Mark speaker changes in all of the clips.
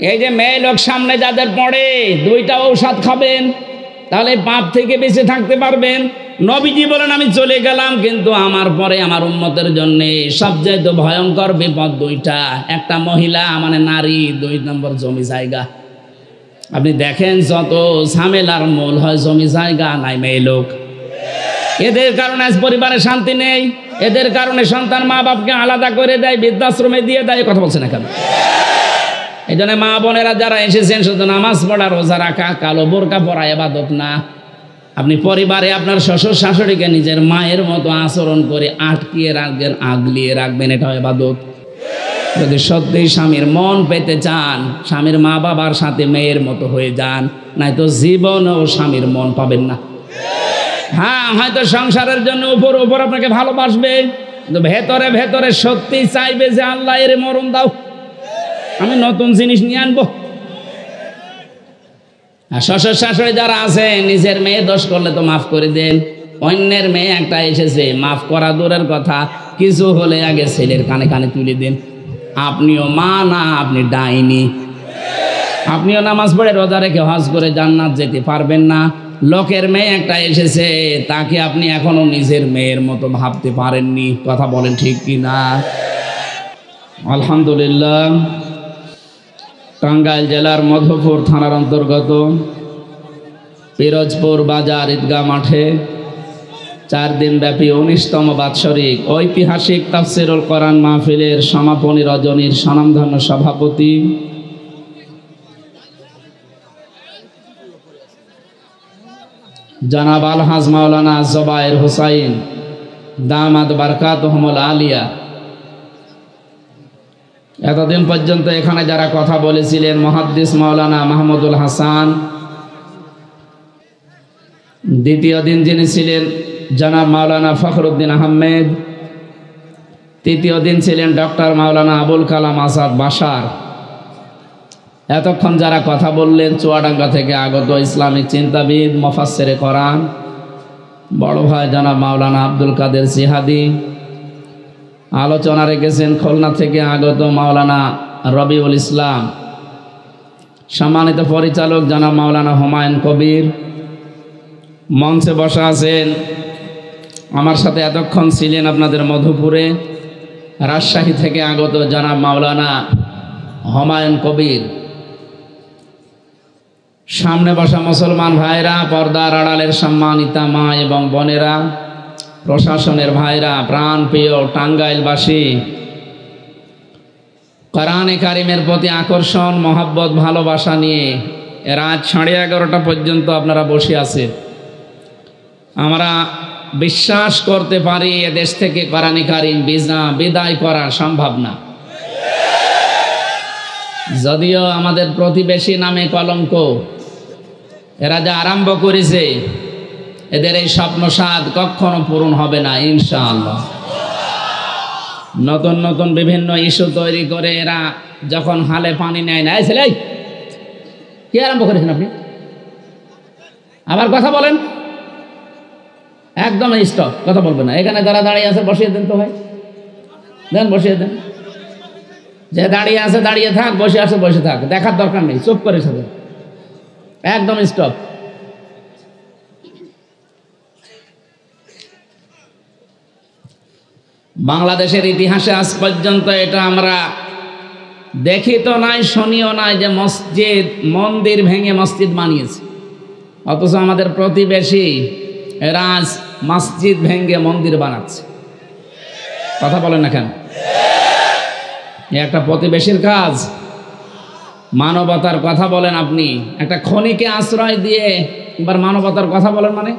Speaker 1: এই যে মেয়ে লোক সামনে যাদের পড়ে দুইটা ঔষধ খাবেন, তাহলে পাপ থেকে বেঁচে থাকতে পারবেন। নবীজি বলেন আমি চলে গেলাম, কিন্তু আমার পরে আমার উম্মতের জন্য সবচেয়ে ভয়ঙ্কর বিপদ দুইটা, একটা মহিলা মানে নারী, 2 নম্বর জমি জায়গা। আপনি দেখেন যত ঝামেলার মূল হয় জমি জায়গা নাই মেয়ে লোক। এদের কারণে আজ পরিবারে শান্তি নেই, এদের কারণে সন্তান মা বাপকে আলাদা করে দেয়, বৃদ্ধাশ্রমে দিয়ে দেয়। কথা বলছে না কেন? এই জন্য মা বোনেরা যারা এসেছেন শুধু নামাজ পড়া রোজা রাখা কালো বোরকা পরা ইবাদত না। আপনি পরিবারে আপনার শ্বশুর শাশুড়িকে নিজের মায়ের মতো আচরণ করে আটকিয়ে রাখবেন, আগলিয়ে রাখবেন, এটা ইবাদত। যদি সত্যিই স্বামীর মন পেতে চান, স্বামীর মা বাবার সাথে মেয়ের মতো হয়ে যান, নয়তো জীবনেও স্বামীর মন পাবেন না। হ্যাঁ, হয়তো সংসারের জন্য উপর উপর আপনাকে ভালোবাসবে, কিন্তু ভেতরে ভেতরে সত্যি চাইবে যে আল্লাহ এর মরণ দাও, আমি নতুন জিনিস নিয়ে আনবো। আর শ্বশুর শাশুড়ি যারা আছে, নিজের মেয়ে দোষ করলে তো মাফ করে দেন, অন্যের মেয়ে একটা এসেছে, মাফ করা দূরের কথা, কিছু হলে আগে ছেলের কানে কানে তুলে দেন, আপনিও মা না, আপনি ডাইনি। আপনিও নামাজ পড়ে রোজা রেখে হজ করে জান্নাত যেতে পারবেন না। লোকের মেয়ে একটা এসেছে, তাকে আপনি এখনো নিজের মেয়ের মতো ভাবতে পারেননি। কথা বলেন ঠিক কি না? আলহামদুলিল্লাহ, টাঙ্গাইল জেলার মধুপুর থানার অন্তর্গত পিরোজপুর বাজার ঈদগাহ মাঠে 4 দিনব্যাপী 19তম বাৎসরিক ঐতিহাসিক তাফসিরুল কোরআন মাহফিলের সমাপনী রজনীর স্বনামধন্য সভাপতি জনাব আলহাজ মাওলানা জুবায়ের হুসাইন দামাত বারকাতুহুমুল আলিয়া, এতদিন পর্যন্ত এখানে যারা কথা বলেছিলেন, মুহাদ্দিস মাওলানা মাহমুদুল হাসান, দ্বিতীয় দিন যিনি ছিলেন জনাব মাওলানা ফখরুদ্দিন আহমেদ, তৃতীয় দিন ছিলেন ডক্টর মাওলানা আবুল কালাম আজাদ বাশার। এতক্ষণ যারা কথা বললেন, চুয়াডাঙ্গা থেকে আগত ইসলামিক চিন্তাবিদ মুফাসসিরে কোরআন বড় ভাই জনাব মাওলানা আব্দুল কাদের জিহাদি, আলোচনা রেখেছেন খুলনা থেকে আগত মাওলানা রবিউল ইসলাম, সম্মানিত পরিচালক জনাব মাওলানা হুমায়ুন কবির, মঞ্চে বসা আছেন আমার সাথে এতক্ষণ ছিলেন আপনাদের মধুপুরে রাজশাহী থেকে আগত জনাব মাওলানা হুমায়ুন কবির, সামনে বসা মুসলমান ভাইরা, পর্দার আড়ালের সম্মানিতা মা এবং বোনেরা, প্রশাসনের ভাইরা, প্রাণপ্রিয় টাঙ্গাইলবাসী, কোরআনে কারিমের প্রতি আকর্ষণ, মহব্বত, ভালোবাসা নিয়ে রাত 11:30 পর্যন্ত আপনারা বসে আছেন। আমরা বিশ্বাস করতে পারি এদেশ থেকে কোরআনে কারিম বিদায় করা সম্ভব না। যদিও আমাদের প্রতিবেশী নামে কলঙ্ক, এরা যা আরম্ভ করেছে, এদের এই স্বপ্ন সাধ কখনো পূরণ হবে না ইনশাআল্লাহ। নতুন নতুন বিভিন্ন ইস্যু তৈরি করে এরা যখন হালে পানি নেয় না, ছেলে কি আরম্ভ করেছেন আপনি? আবার কথা বলেন, একদম স্টপ, কথা বলবেন না। এখানে যারা দাঁড়িয়ে আছে বসিয়ে দেন তো ভাই, দেন বসিয়ে দেন। যে দাঁড়িয়ে আছে দাঁড়িয়ে থাক, বসে আছে বসে থাক, দেখার দরকার নেই, চুপ করে থাকে, একদম স্টপ। বাংলাদেশের ইতিহাসে আজ পর্যন্ত এটা আমরা দেখি তো নাই, শুনিও নাই যে মসজিদ মন্দির ভেঙে মসজিদ বানিয়েছে, অথচ আমাদের প্রতিবেশী এরা আজ মসজিদ ভেঙে মন্দির বানাচ্ছে। কথা বলেন না কেন? একটা প্রতিবেশীর কাজ। মানবতার কথা বলেন আপনি, একটা খনিকে আশ্রয় দিয়ে এবার মানবতার কথা বলেন মানে?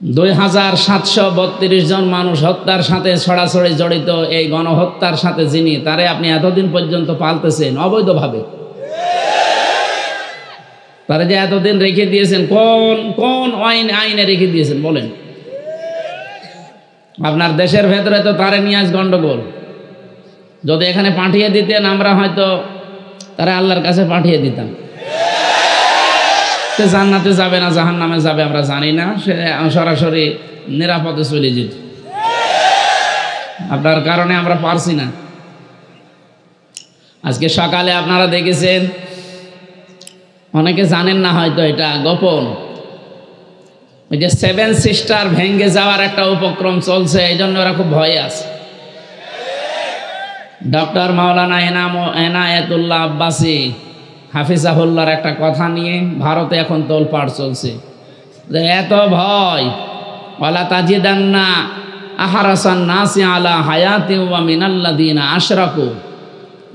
Speaker 1: 2732 জন মানুষ হত্যার সাথে ছড়াছড়ি জড়িত, এই গণহত্যার সাথে যিনি, তারে আপনি এতদিন পর্যন্ত পালতেছেন অবৈধভাবে। তারা যে এতদিন রেখে দিয়েছেন, কোন আইনে রেখে দিয়েছেন বলেন? আপনার দেশের ভেতরে তো তারে নিয়ে আজ গন্ডগোল। যদি এখানে পাঠিয়ে দিতেন, আমরা হয়তো তারা আল্লাহর কাছে পাঠিয়ে দিতাম। সে জান্নাতে যাবে না জাহান্নামে যাবে আমরা জানি না, সে সরাসরি নিরাপদে চলে যেত। আপনার কারণে আমরা পারছি না। আজকে সকালে আপনারা দেখেছেন, অনেকে জানেন না হয়তো, এটা গোপন, ওই যে 7 সিস্টার ভেঙ্গে যাওয়ার একটা উপক্রম চলছে, এই জন্য ওরা খুব ভয়ে আছে। ডক্টর মাওলানা এনায়েতুল্লাহ আব্বাসী হাফিজাহুল্লাহর একটা কথা নিয়ে ভারতে এখন তোলপাড় চলছে যে এত ভয়, ওয়ালা তাজিদান্না আহরাসান নাসি আলা হায়াতি ওয়া মিনাল্লাযিনা আশরাকু।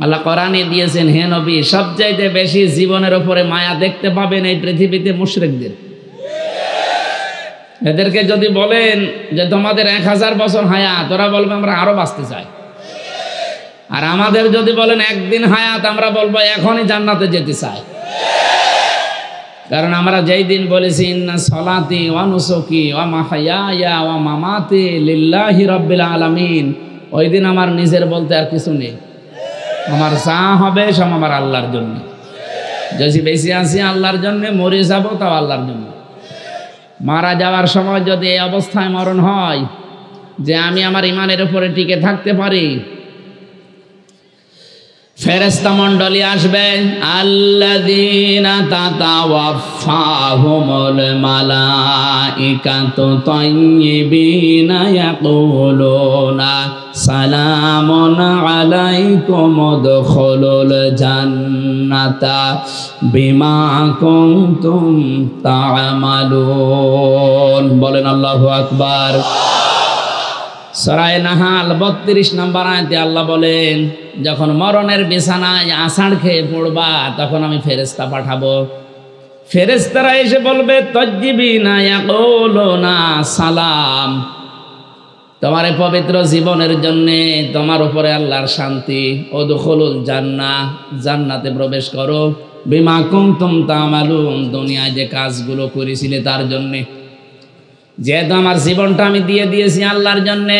Speaker 1: আল্লাহ কোরআনে দিয়েছেন, হে নবী, সবচাইতে বেশি জীবনের উপরে মায়া দেখতে পাবেন এই পৃথিবীতে মুশরিকদের। এদেরকে যদি বলেন যে তোমাদের 1000 বছর হায়াত, ওরা বলবে আমরা আরো বাঁচতে চাই। আর আমাদের যদি বলেন একদিন হায়াত, আমরা বলবো এখনই জান্নাতে যেতে চাই। কারণ আমরা যেই দিন বলেছি ইন্না সলাতি ওয়া নুসুকি ওয়া মাহইয়ায়া ওয়া মামাতি লিল্লাহি রাব্বিল আলামিন, ওই দিন আমার নিজের বলতে আর কিছু নেই। আমার যা হবে সব আমার আল্লাহর জন্য। যদি বেশি আছি আল্লাহর জন্য, মরে যাব তাও আল্লাহর জন্য। মারা যাওয়ার সময় যদি এই অবস্থায় মরণ হয় যে আমি আমার ইমানের উপরে টিকে থাকতে পারি, ফেরেশতা মণ্ডলী আসবে, আল্লাযীনা তাতাওয়াফাহুমুল মালাইকাতু তাইয়্যিবিনা ইয়াকুলুনা সালামুন আলাইকুম উদখুলুল জান্নাতা বিমা কুনতুম তা'মালুন। বলেন আল্লাহু আকবার। সূরা নাহাল 32 নম্বর আয়াতে আল্লাহ বলেন, যখন মরণের বিছানায় আষাঢ় খেয়ে পড়বা, তখন আমি ফেরেশতা পাঠাবো। ফেরেশতারা এসে বলবে, তাজ্জিবিনা ইয়াকুলুনা সালাম, তোমার এই পবিত্র জীবনের জন্যে, তোমার উপরে আল্লাহর শান্তি। উদখুলুল জান্নাহ, জান্নাতে প্রবেশ করো। বিমা কুনতুম তা'মালুন, দুনিয়ায় যে কাজগুলো করেছিলে তার জন্যে। যেহেতু আমার জীবনটা আমি দিয়ে দিয়েছি আল্লাহর জন্যে,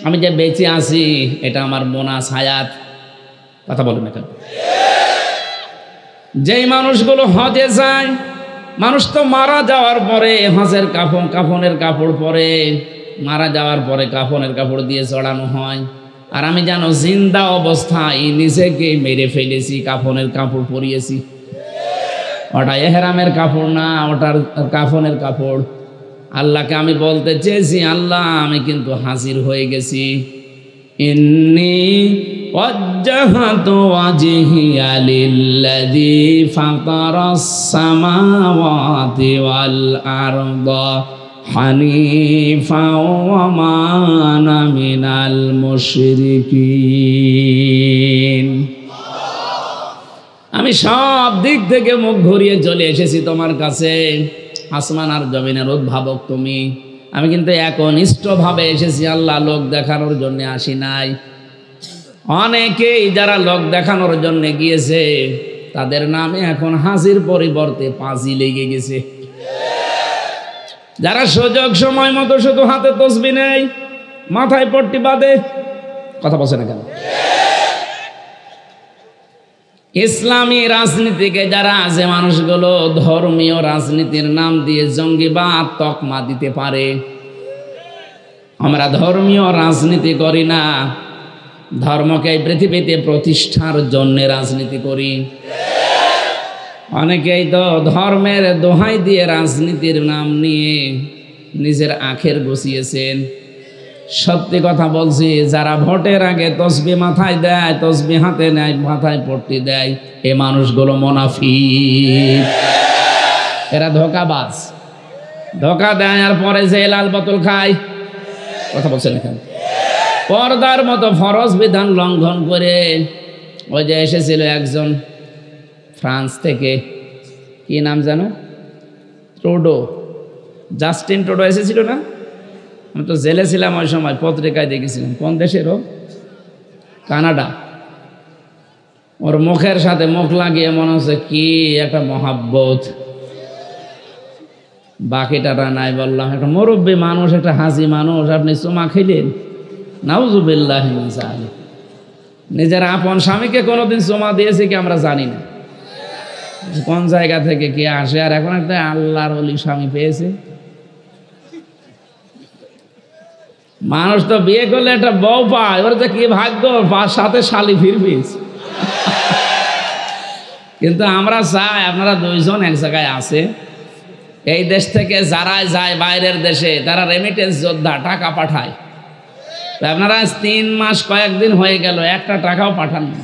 Speaker 1: আমি যে বেঁচে আছি এটা আমার বোনাস হায়াত। কথা বলেন না কেন? যেই মানুষগুলো হজে যায়, মানুষ তো মারা যাওয়ার পরে হজের কাফনের কাপড় পরে, মারা যাওয়ার পরে কাফনের কাপড় দিয়ে চড়ানো হয়। আর আমি জানো জিন্দা অবস্থায় নিজেকে মেরে ফেলেছি, কাফনের কাপড় পরিয়েছি। ওটা এহরামের কাপড় না, ওটার কাফনের কাপড়। আল্লাহকে আমি বলতে চেয়েছি, আল্লাহ আমি কিন্তু হাজির হয়ে গেছি। ইন্নী ওয়াজ্জাহাতু ওয়াজহিয়া লিল্লাযী ফাতারাস সামাওয়াতি ওয়াল আরদা হানিফা ওয়া মা আনা মিনাল মুশরিকিন। আমি সব দিক থেকে মুখ ঘুরিয়ে চলে এসেছি তোমার কাছে। আসমান আর জমিনের উদ্ভাবক তুমি। আমি কিন্তু একনিষ্ঠভাবে এসেছি আল্লাহ, লোক দেখানোর জন্য আসি নাই। অনেকেই যারা লোক দেখানোর জন্য গিয়েছে, তাদের নামে এখন হাজির পরিবর্তে পাজি লেগে গেছে। যারা সুযোগ সময় মতো শুধু হাতে তসবিহ নেই, মাথায় পট্টি বাঁধে, কথা বলছে না কেন? ইসলামী রাজনীতিকে যারা, যে মানুষগুলো ধর্মীয় রাজনীতির নাম দিয়ে জঙ্গিবাদ তকমা দিতে পারে, আমরা ধর্মীয় রাজনীতি করি না, ধর্মকে এই পৃথিবীতে প্রতিষ্ঠার জন্য রাজনীতি করি। অনেকেই তো ধর্মের দোহাই দিয়ে রাজনীতির নাম নিয়ে নিজের আখের বসিয়েছেন। সত্যি কথা বলছি, যারা ভোটের আগে তসবিহ মাথায় দেয়, তসবিহ হাতে নেয়, মাথায় পট্টি দেয়, এ মানুষগুলো মুনাফিক, এরা ধোঁকাবাজ। ধোঁকা দেয় আর পরে যে লাল বোতল খায়। কথা বলছেন এখানে? পর্দার মতো ফরজ বিধান লঙ্ঘন করে। ওই যে এসেছিল একজন ফ্রান্স থেকে, কি নাম জানো? ট্রুডো, জাস্টিন ট্রুডো এসেছিল না? আমি তো জেলে ছিলাম ওই সময়, পত্রিকায় দেখেছিলাম। কোন দেশের ও? কানাডা। ওর মুখের সাথে মুখ লাগিয়ে মনে হচ্ছে কি একটা মহাব্বত, বাকিটা নাই। বললাম একটা মুরব্বী মানুষ, একটা হাজি মানুষ, আপনি চুমা খেলেন? নাউজুবিল্লাহি মিন যালিক। নিজের আপন স্বামীকে কোনোদিন চুমা দিয়েছে কি আমরা জানি না, কোন জায়গা থেকে কে আসে। আর এখন একটা আল্লাহর ওলি স্বামী পেয়েছে। মানুষ তো বিয়ে করলে একটা বউ পায়, ওর তো কি ভাগ্য, সাথে শালি ফিরবিস। কিন্তু আমরা চাই আপনারা দুইজন এক জায়গায় আছে, এই দেশ থেকে যারা যায় বাইরের দেশে তারা রেমিটেন্স যোদ্ধা, টাকা পাঠায়। আপনারা 3 মাস কয়েকদিন হয়ে গেল একটা টাকাও পাঠান না।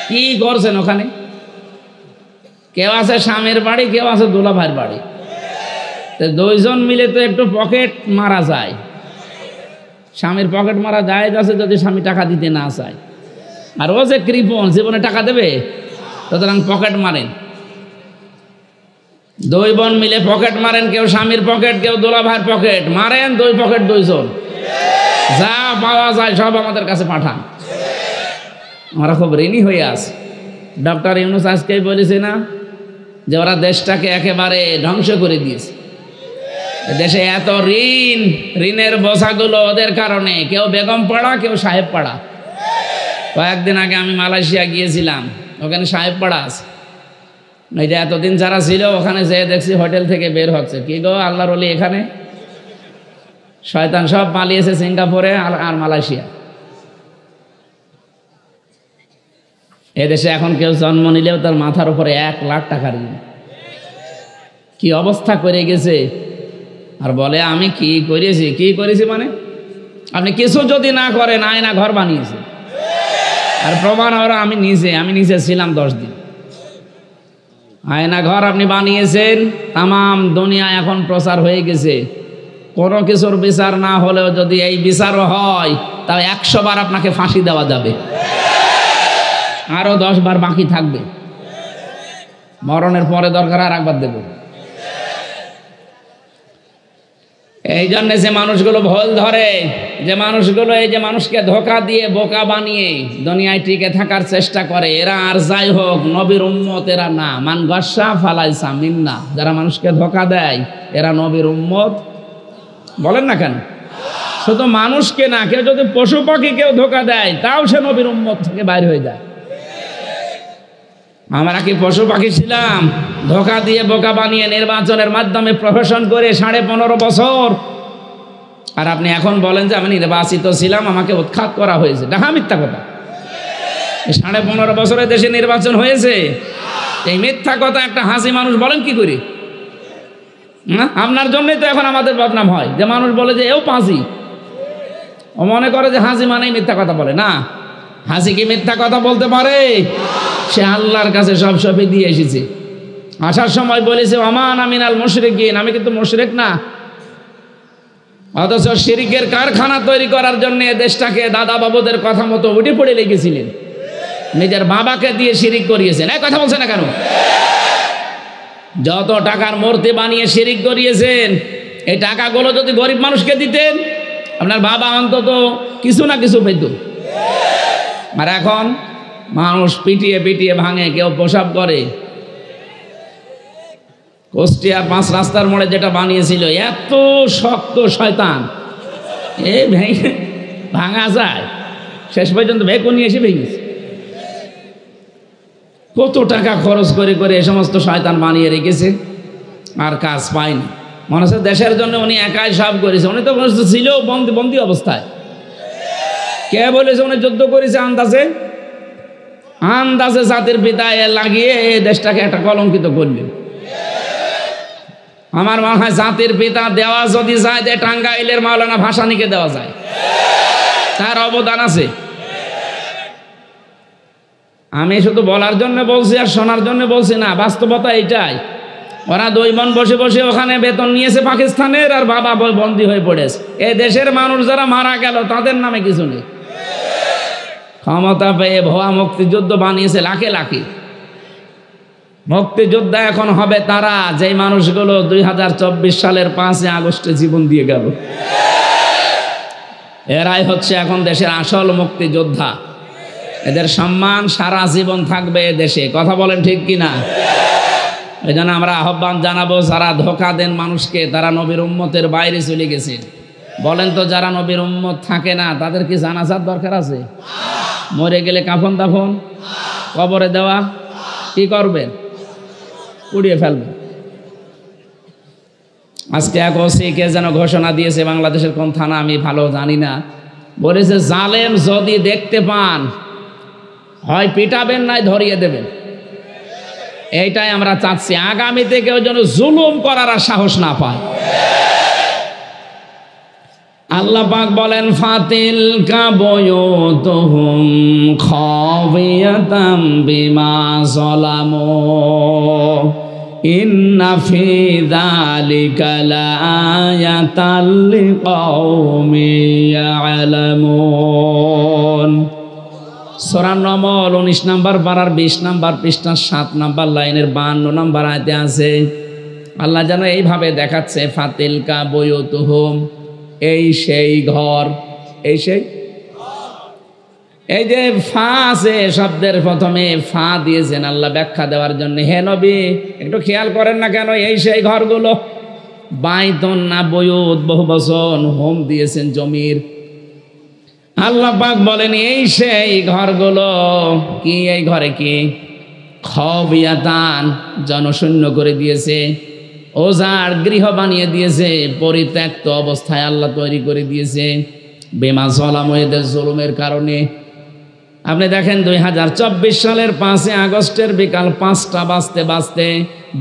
Speaker 1: কি করছেন ওখানে? কেউ আছে স্বামীর বাড়ি, কেউ আছে দুলা ভাইয়ের বাড়ি, তো দুইজন মিলে তো একটু পকেট মারা যায়। স্বামীর পকেট মারা যায় আছে যদি স্বামী টাকা দিতে না চায়, আর ও যে কৃপণ জীবনে টাকা দেবে, সুতরাং পকেট মারেন। 2 বোন মিলে পকেট মারেন, কেউ স্বামীর পকেট, কেউ দুলা ভাইয়ের পকেট মারেন, 2 পকেট 2 জন, যা পাওয়া যায় সব আমাদের কাছে পাঠান। আমরা খুব ঋণী হয়ে আছি। ডক্টর ইউনূস আজকেই বলেছে না যে ওরা দেশটাকে একেবারে ধ্বংস করে দিয়েছে। দেশে এত ঋণ, ঋণের বোঝাগুলো ওদের কারণে, কেউ বেগম পাড়া, কেউ সাহেব পাড়া। কয়েকদিন আগে আমি মালয়েশিয়া গিয়েছিলাম, ওখানে সাহেব পাড়া আছে। এই যে এতদিন যারা ছিল ওখানে যেয়ে দেখছি হোটেল থেকে বের হচ্ছে, কি গো আল্লাহর ওলি এখানে? শয়তান সব পালিয়েছে সিঙ্গাপুরে আর মালয়েশিয়া। এদেশে এখন কেউ জন্ম নিলেও তার মাথার উপরে 1 লাখ টাকার ঋণ। কি অবস্থা করে গেছে! আর বলে আমি কি করেছি? কি করেছি মানে আপনি কিছু যদি না করেন, আয়না ঘর বানিয়েছে। আর প্রমাণ হলো আমি নিজে ছিলাম 10 দিন। আয়না ঘর আপনি বানিয়েছেন, তামাম দুনিয়া এখন প্রচার হয়ে গেছে। কোনো কিছুর বিচার না হলেও যদি এই বিচারও হয়, তাও 100 বার আপনাকে ফাঁসি দেওয়া যাবে, আরো 10 বার বাকি থাকবে। মরণের পরে দরকার আর একবার দেব। এই জন্য যে মানুষগুলো ভুল ধরে, যে মানুষগুলো এই যে মানুষকে ধোঁকা দিয়ে বোকা বানিয়ে দুনিয়ায় টিকে থাকার চেষ্টা করে, এরা আর যাই হোক নবীর উম্মত এরা না। মান গস্সা ফালাইসা মিন্না। যারা মানুষকে ধোঁকা দেয় এরা নবীর উম্মত বলেন না কেন? শুধু মানুষকে না, কেউ যদি পশু পাখি কেউ ধোঁকা দেয় তাও সে নবীর উম্মত থেকে বাইরে হয়ে যায়। আমরা কি পশু পাখি ছিলাম? ধোঁকা দিয়ে বোকা বানিয়ে নির্বাচনের মাধ্যমে প্রহসন করে 15.5 বছর, আর আপনি এখন বলেন যে আমি নির্বাচিত ছিলাম, আমাকে উৎখাত করা হয়েছে। দেখা মিথ্যা কথা। 15.5 বছরে দেশে নির্বাচন হয়েছে, এই মিথ্যা কথা একটা হাসি মানুষ বলেন কি করে? না, আপনার জন্যই তো এখন আমাদের বদনাম হয়, যে মানুষ বলে যে এও পাঁচি, ও মনে করে যে হাসি মানেই মিথ্যা কথা বলে। না, হাসি কি মিথ্যা কথা বলতে পারে? সে আল্লাহর কাছে সব সঁপে দিয়ে এসেছে। আসার সময় বলেছে ওমান আমিনাল মুশরিকিন, আমি কিন্তু মুশরিক না। অথচ শিরকের কারখানা তৈরি করার জন্য দেশটাকে দাদা বাবুদের কথা মতো উঠে পড়ে লেগেছিলেন, নিজের বাবাকে দিয়ে শিরিক করিয়েছেন। এই কথা বলছে না কেন? যত টাকার মূর্তি বানিয়ে শিরিক করিয়েছেন, এই টাকাগুলো যদি গরিব মানুষকে দিতেন, আপনার বাবা অন্তত কিছু না কিছু পেত। আর এখন মানুষ পিটিয়ে পিটিয়ে ভাঙে, কেউ প্রসাব করে। কুষ্টিয়ার 5 রাস্তার মোড়ে যেটা বানিয়েছিল, এত শক্ত শয়তান, এই ভেঙে ভাঙা যায়, শেষ পর্যন্ত ভেকুনি এসে ভেঙেছে। কত টাকা খরচ করে করে এই সমস্ত শয়তান বানিয়ে রেখেছে, আর কাজ পায়নি। মনে হচ্ছে দেশের জন্য উনি একাই সব করেছে। উনি তো ছিল বন্দি অবস্থায়। কে বলেছে উনি যুদ্ধ করেছে? আন্দাজে জাতির পিতা লাগিয়ে এই দেশটাকে একটা কলঙ্কিত করলেন। আমার মনে হয় জাতির পিতা দেওয়া যদি যায়, যে টাঙ্গাইলের মাওলানা ভাসানীকে দেওয়া যায়, তার অবদান আছে। আমি শুধু বলার জন্য বলছি আর শোনার জন্য বলছি না, বাস্তবতা এইটাই। ওরা 2 বোন বসে বসে ওখানে বেতন নিয়েছে পাকিস্তানের, আর বাবা বন্দী হয়ে পড়েছে। এই দেশের মানুষ যারা মারা গেল তাদের নামে কিছু নেই। ক্ষমতা পেয়ে ভুয়া মুক্তিযুদ্ধ বানিয়েছে লাখে লাখে। মুক্তিযোদ্ধা এখন হবে তারা, যেই মানুষগুলো 2024 সালের 5 আগস্টে জীবন দিয়ে গেল। এরাই হচ্ছে এখন দেশের আসল মুক্তিযোদ্ধা। এদের সম্মান সারা জীবন থাকবে এ দেশে। কথা বলেন ঠিক কিনা? এই জন্য আমরা আহ্বান জানাবো, যারা ধোঁকা দেন মানুষকে, তারা নবীর উম্মতের বাইরে চলে গেছেন। বলেন তো, যারা নবীর উম্মত থাকে না তাদের কি জানাজার দরকার আছে? মরে গেলে কাফন দাফন, কবরে দেওয়া, কি করবেন? উড়িয়ে ফেলবেন। আজকে এক ওসি কে যেন ঘোষণা দিয়েছে, বাংলাদেশের কোন থানা আমি ভালো জানি না, বলেছে জালেম যদি দেখতে পান হয় পিটাবেন নাই ধরিয়ে দেবেন। এইটাই আমরা চাচ্ছি, আগামীতে কেউ যেন জুলুম করার আর সাহস না পায়। আল্লাহ পাক বলেন ফাতিল কাবয়ুতুহুম খাবিয়াতাম বিমা যালামু ইন্না ফি যালিকা লাআয়াতাল লিকাওমিন ইয়ালামুন। সূরা নমল 19 নম্বর পারার 20 নম্বর পৃষ্ঠা 7 নম্বর লাইনের 52 নম্বর আয়াতে আছে আল্লাহ যেন এইভাবে দেখাচ্ছে ফাতিল কাবয়ুতুহুম, এই সেই ঘর, এই সেই, এই যে ফা আছে শব্দের প্রথমে ফা দিয়েছেন আল্লাহ ব্যাখ্যা দেওয়ার জন্য। হে নবী একটু খেয়াল করেন না কেন এই সেই ঘরগুলো, বাইতুন না বয়ুত বহু বচন, হোম দিয়েছেন জমির। আল্লাহ পাক বলেন এই সেই ঘরগুলো, কি এই ঘরে কি খাবিয়াতান জনশূন্য করে দিয়েছে, ওজার গৃহ বানিয়ে দিয়েছে, পরিত্যক্ত অবস্থায় আল্লাহ তৈরি করে দিয়েছে বেমা যালামু, এদের জুলুমের কারণে। আপনি দেখেন 2024 সালের 5 আগস্টের বিকাল 5টা বাজতে বাজতে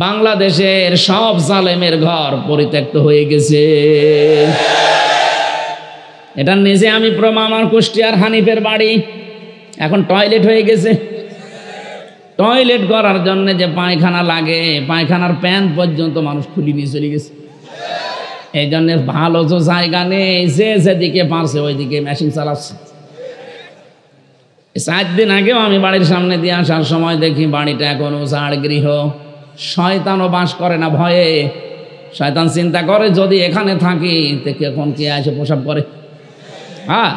Speaker 1: বাংলাদেশের সব জালেমের ঘর পরিত্যক্ত হয়ে গেছে। এটা নিজে আমি প্রমাণ, আমার কুষ্টিয়ার হানিফের বাড়ি এখন টয়লেট হয়ে গেছে। টয়লেট করার জন্য যে পায়খানা লাগে, পায়খানার প্যান পর্যন্ত মানুষ খুলি নিয়ে চলে গেছে। এই জন্য ভালো তো জায়গা নেই, যে যেদিকে পারছে ওইদিকে মেশিন চালাচ্ছে। 4 দিন আগেও আমি বাড়ির সামনে দিয়ে আসার সময় দেখি বাড়িটা এখন উজাড় গৃহ। শয়তানও বাস করে না ভয়ে, শয়তান চিন্তা করে যদি এখানে থাকি তো এখন কে এসে প্রসাব করে। হ্যাঁ,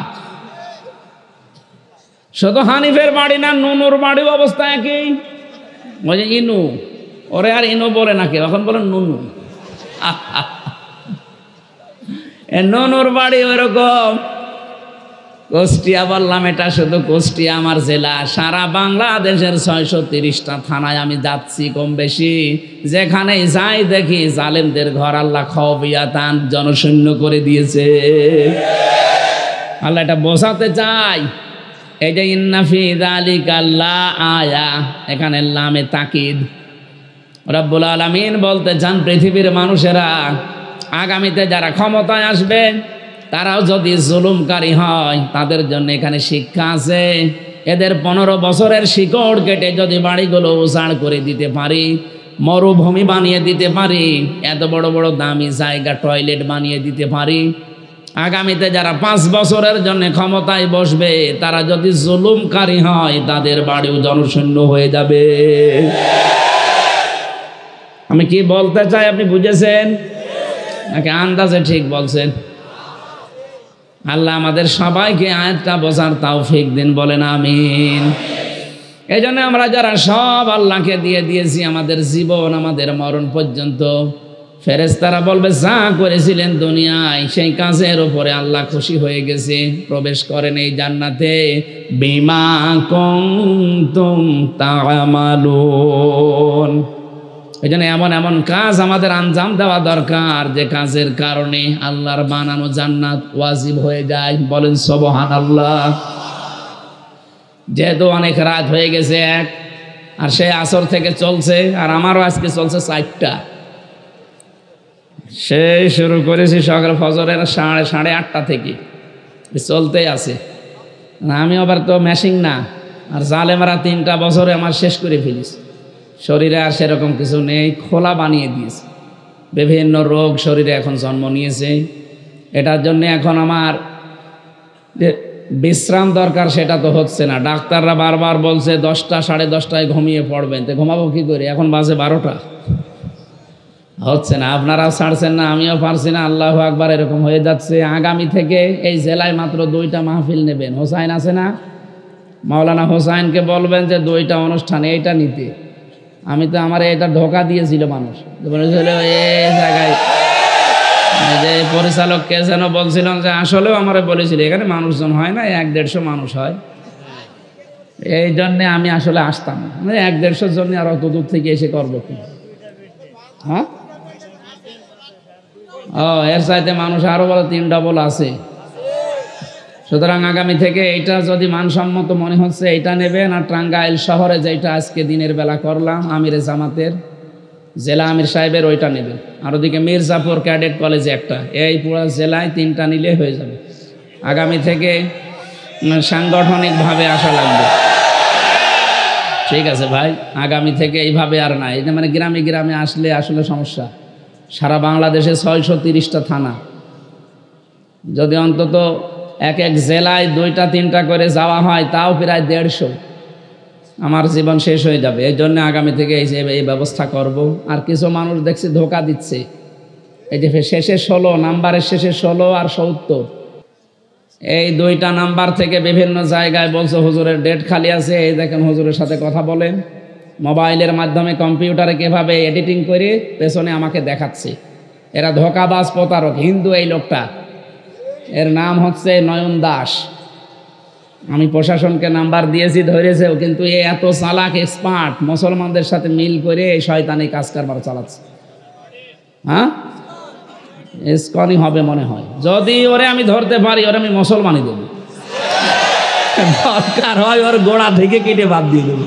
Speaker 1: শুধু হানিফের বাড়ি না, নুনুর বাড়ির অবস্থা একই। ওই যে ইনু, ওরে আর ইনু বলে না কেউ, এখন বলেন নুনু। নুনুর বাড়ি ওইরকম। কুষ্টিয়া বললাম, এটা শুধু কুষ্টিয়া আমার জেলা, সারা বাংলাদেশের 630টা থানায় আমি যাচ্ছি কম বেশি, যেখানে যাই দেখি জালেমদের ঘর আল্লাহ খাবিয়াতান জনশূন্য করে দিয়েছে। আল্লাহ এটা বোঝাতে চাই। এই যে ইন্না ফি যালিকা লাআয়া, এখানে লামে তাকিদ। রব্বুল আলামিন বলতে চান পৃথিবীর মানুষেরা আগামীতে যারা ক্ষমতায় আসবে তারাও যদি জুলুমকারী হয় তাদের জন্য এখানে শিক্ষা আছে। এদের 15 বছরের শিকড় কেটে যদি বাড়িগুলো উজাড় করে দিতে পারি, মরুভূমি বানিয়ে দিতে পারি, এত বড় বড় দামি জায়গা টয়লেট বানিয়ে দিতে পারি, আগামীতে যারা 5 বছরের জন্য ক্ষমতায় বসবে তারা যদি জুলুমকারী হয় তাদের বাড়িও জনশূন্য হয়ে যাবে। আমি কি বলতে চাই আপনি বুঝেছেন নাকি আন্দাজে ঠিক বলছেন? আল্লাহ আমাদের সবাইকে আয়াতটা বোঝার তৌফিক দিন, বলেন আমিন। এই জন্য আমরা যারা সব আল্লাহকে দিয়ে দিয়েছি আমাদের জীবন আমাদের মরণ পর্যন্ত, ফেরেশতারা বলবে যা করেছিলেন দুনিয়ায় সেই কাজের উপরে আল্লাহ খুশি হয়ে গেছে, প্রবেশ করেন এই জান্নাতে। বিমা কুনতুম তা'মালুন। এই জন্য এমন এমন কাজ আমাদের আঞ্জাম দেওয়া দরকার যে কাজের কারণে আল্লাহর বানানো জান্নাত ওয়াজিব হয়ে যায়, বলেন সুবহানাল্লাহ। যেহেতু অনেক রাত হয়ে গেছে এক, আর সে আসর থেকে চলছে, আর আমারও আজকে চলছে 4টা। সেই শুরু করেছি সকাল ফজরের 8:30 থেকে, চলতেই আছে। আমি আবার তো মেশিন না, আর জালেমরা 3টা বছরে আমার শেষ করে ফেলিস। শরীরে আর সেরকম কিছু নেই, খোলা বানিয়ে দিয়েছে। বিভিন্ন রোগ শরীরে এখন জন্ম নিয়েছে। এটার জন্য এখন আমার যে বিশ্রাম দরকার সেটা তো হচ্ছে না। ডাক্তাররা বারবার বলছে 10টা 10:30টায় ঘুমিয়ে পড়বেন, তো ঘুমাবো কী করে? এখন বাজে 12টা, হচ্ছে না। আপনারাও ছাড়ছেন না, আমিও পারছি না। আল্লাহু আকবার, এরকম হয়ে যাচ্ছে। আগামী থেকে এই জেলায় মাত্র 2টা মাহফিল নেবেন। হোসাইন আছে না, মাওলানা হোসাইনকে বলবেন যে 2টা অনুষ্ঠান এইটা নিতে। আমি তো আমার এটা ধোকা দিয়েছিল মানুষ, বলেছিল এই জায়গায় যে পরিচালককে যেন বলছিলাম যে আসলেও আমারে বলেছিল এখানে মানুষজন হয় না, 100-150 মানুষ হয়। এই জন্যে আমি আসলে আসতাম, 100-150 জন্য আর অত দূর থেকে এসে করবো কি? হ্যাঁ, ও এর চাইতে মানুষ আরো বলে 3 ডবল আছে। সুতরাং আগামী থেকে এইটা যদি মানসম্মত মনে হচ্ছে এইটা নেবেন, আর টাঙ্গাইল শহরে যেটা আজকে দিনের বেলা করলাম আমিরে জামাতের জেলা আমির সাহেবের ওইটা নেবেন। আর ওদিকে মির্জাপুর ক্যাডেট কলেজে একটা, এই পুরো জেলায় 3টা নিলে হয়ে যাবে। আগামী থেকে সাংগঠনিকভাবে আসা লাগবে। ঠিক আছে ভাই, আগামী থেকে এইভাবে আর না, এই যে মানে গ্রামে গ্রামে আসলে আসলে সমস্যা। সারা বাংলাদেশে 630টা থানা, যদি অন্তত এক এক জেলায় 2টা 3টা করে যাওয়া হয় তাও প্রায় 150, আমার জীবন শেষ হয়ে যাবে। এই জন্য আগামী থেকে এই ব্যবস্থা করব। আর কিছু মানুষ দেখছি ধোকা দিচ্ছে, এই যে শেষে 16 নাম্বারের শেষে 16 আর 70, এই 2টা নাম্বার থেকে বিভিন্ন জায়গায় বলছে হুজুরের ডেট খালি আছে, এই দেখেন হুজুরের সাথে কথা বলেন। মোবাইলের মাধ্যমে কম্পিউটারে কীভাবে এডিটিং করে পেছনে আমাকে দেখাচ্ছে। এরা ধোকাবাজ প্রতারক, হিন্দু এই লোকটা, এর নাম হচ্ছে নয়ন দাস। আমি প্রশাসনকে নাম্বার দিয়েছি, ধরেছেও, কিন্তু এ এত চালাক এক্সপার্ট, মুসলমানদের সাথে মিল করে এই শয়তানি কাজ কারবার চালাচ্ছে। হ্যাঁ, ইসকনই হবে মনে হয়। যদি ওরে আমি ধরতে পারি, ওরে আমি মুসলমানই দেব, দরকার হয় ওর গোড়া থেকে কেটে বাদ দিয়ে দেবো।